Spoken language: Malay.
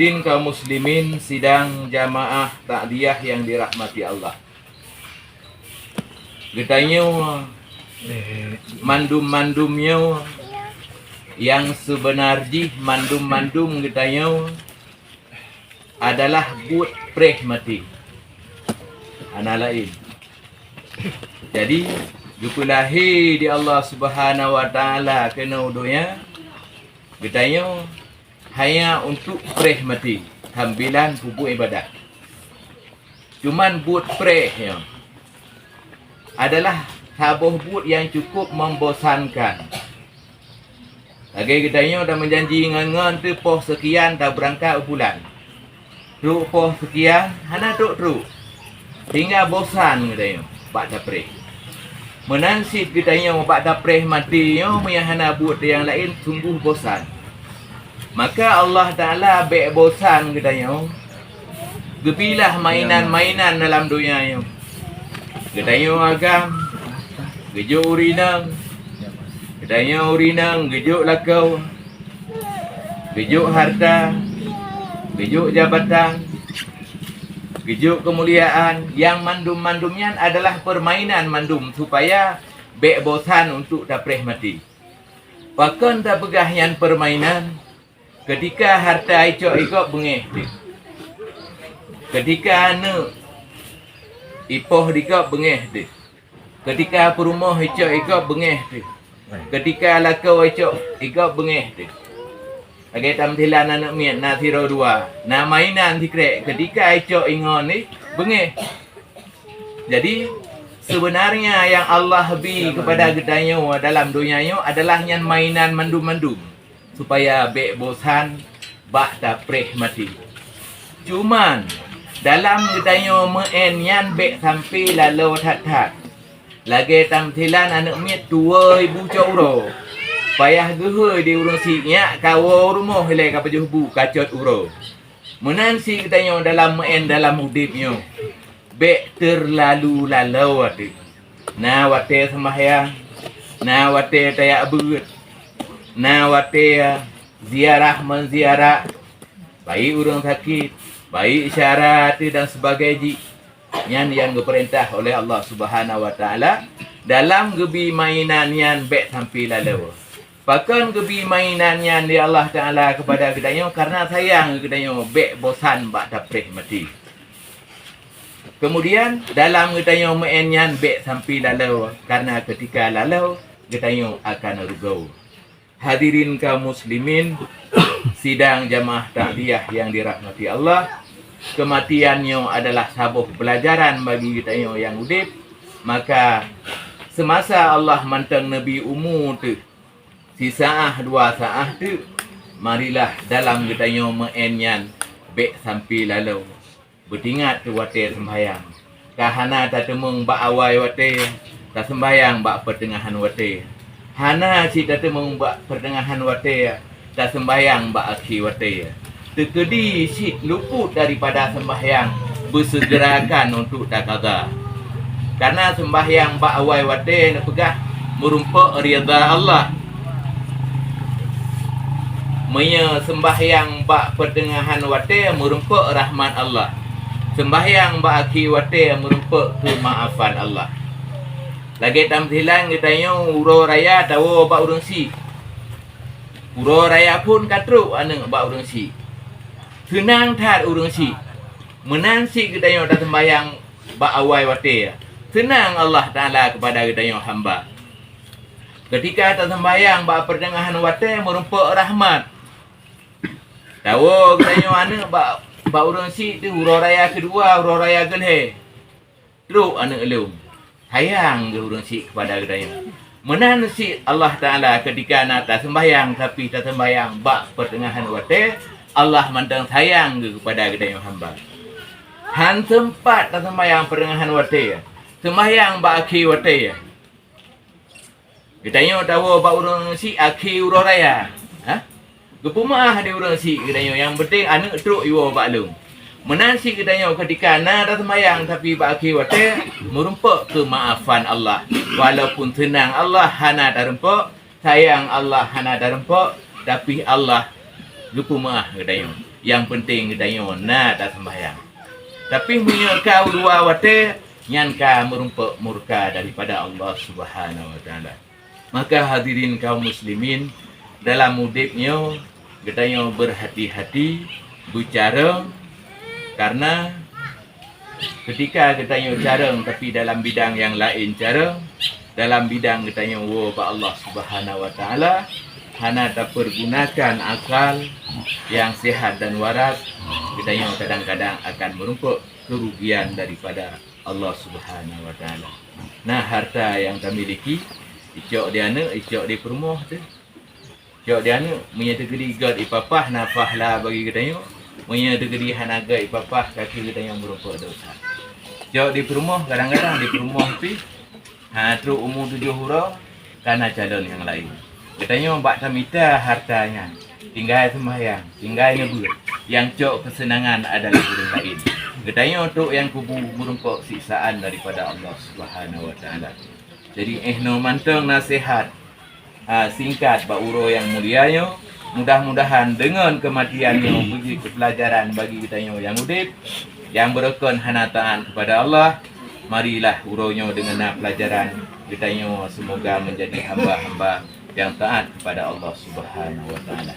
Din kaum muslimin sidang jamaah takziah yang dirahmati Allah. Getanya mandum-mandumnya yang sebenarnya mandum-mandum getanya adalah buat preh mati. Ana lain. Jadi jukulahi di Allah Subhanahu wa taala kena udunya getanya hanya untuk preh mati, hambilan pupuk ibadat. Cuman buat preh ya, adalah sabuh buat yang cukup membosankan. Lagi kitanya dah menjanji ngan tu poh sekian dah berangkat bulan. Truk poh sekian, hana truk. Tinggal bosan kitanya, bak dah preh. Menansit kitanya bak dah preh mati, yang hana buat yang lain sungguh bosan. Maka Allah Ta'ala bek bosan katanya. Gepilah mainan-mainan dalam dunia ini. Katanya agam, gejuk urinang. Katanya urinang, gejuk lakau. Gejuk harta. Gejuk jabatan. Gejuk kemuliaan. Yang mandum-mandumnya adalah permainan mandum. Supaya bek bosan untuk dapreh mati. Bahkan tak pegahnya permainan. Ketika harta icok bengeh dia. Ketika anak ipoh dikok bengeh dia. Ketika perumah icok bengeh dia. Ketika lakau icok bengeh dia. Lagi tamthilan anak miat na tiro dua. Na mainan dikrek. Ketika icok ingon ni bengeh. Jadi sebenarnya yang Allah beri kepada gedanya dalam dunia adalah yang mainan mandum-mandum. Supaya bek bosan, bak dapreh mati. Cuman, dalam getanya meen yan bek sampai lalu tat-tat. Lagi tamthilan anak miat 2,000 euro. Payah gehe di urung siknya, kawo rumah hilai kapajuh bu, kacot euro. Menansi getanya dalam meen dalam hudipnya. Bek terlalu-lalu wate. Na wate sembahyang, na wate tayak beut. Na wate ziarah menziarah, baik orang sakit, baik syarat dan sebagainya yang diperintah oleh Allah Subhanahu wa taala dalam gebi mainan yang bek sampai lalu. Bahkan gebi mainan yang di Allah Taala kepada kedanya karena sayang kedanya bek bosan bak dapreh mati. Kemudian dalam kedanya main yang bek sampai lalu karena ketika lalu kedanya akan rugau. Hadirin kaum muslimin, sidang jamaah takziah yang dirahmati Allah, kematiannya adalah sabuh pelajaran bagi kita yang udip. Maka semasa Allah mantang Nabi umur tu, si saah 2 saah tu, marilah dalam kita meenyan bek sampai lalu. Bertingat tu wate sembahyang. Kahana tak temung bak awai wate, tak sembahyang bak pertengahan wate. Hana si kata membuat pertengahan wate, tak sembahyang bak akhir wate. Terkedi si luput daripada sembahyang, bersegerakan untuk tak qada. Karena sembahyang bak awai wate nak pegah merumpak rida Allah. Menya sembahyang bak pertengahan wate merumpak rahmat Allah. Sembahyang bak akhir wate merumpak kemaafan Allah. Lagi tamthilan katanya uro raya tahu bak urang si. Uro raya pun katruk anak bak urang si. Senang tat urang si. Menansi katanya dah sembahyang bak awai wate. Senang Allah Taala kepada katanya hamba. Ketika tak sembahyang bak pertengahan wate merumpak rahmat. Tahu katanya anak bak urang si tu uro raya kedua, uro raya gelhe. Truk anak elum. Sayang ke urang si kepada kedanya. Menan si Allah Ta'ala ketika nak tak sembahyang tapi tak sembahyang bak pertengahan wate, Allah mandang sayang ke kepada kedanya hamba. Han tempat tak sembahyang pertengahan wate, sembahyang bak akhir wate. Kedanya tahu bak urang si akhir urang raya. Ha? Gepumah dia urang si kedanya yang penting anak truk iwa bak lum. Menansi katanya ketika nak sembahyang tapi berakhir wate merumpak kemaafan Allah. Walaupun senang Allah hana darempak, sayang Allah hana darempak, tapi Allah lupa maaf katanya. Yang penting katanya nak tak sembahyang. Tapi punya kau dua wate nyan ka merumpuk murka daripada Allah Subhanahu wa taala. Maka hadirin kaum muslimin, dalam mudiknya katanya berhati-hati bicara, karena ketika katanya carang tapi dalam bidang yang lain carang, dalam bidang katanya wa Allah Subhanahu wa taala hana terpergunakan akal yang sehat dan waras, katanya kadang-kadang akan merumpuk kerugian daripada Allah Subhanahu wa taala. Nah, harta yang kami miliki icok dia ana, icok di perumah tu. Icok dia ana punya tegeri god ipapah nafah lah bagi katanya. Punya tegeri hanaga ipapah kaki katanya merumpuk dosa. Icok di perumah kadang-kadang di perumah tu terus umur 7 huruf karena calon yang lain. Katanya bak tamita hartanya, tinggal sembahyang, tinggal nyebut. Yang cok kesenangan adalah orang lain. Katanya untuk yang kubu merumpuk siksaan daripada Allah Subhanahu wa taala. Jadi no manteng nasihat singkat bak uro yang mulianya. Mudah-mudahan dengan kematiannya bagi pelajaran bagi katanya yang udip, yang berkon hana taat kepada Allah. Marilah uronya dengan pelajaran katanya semoga menjadi hamba-hamba yang taat kepada Allah Subhanahu wa taala.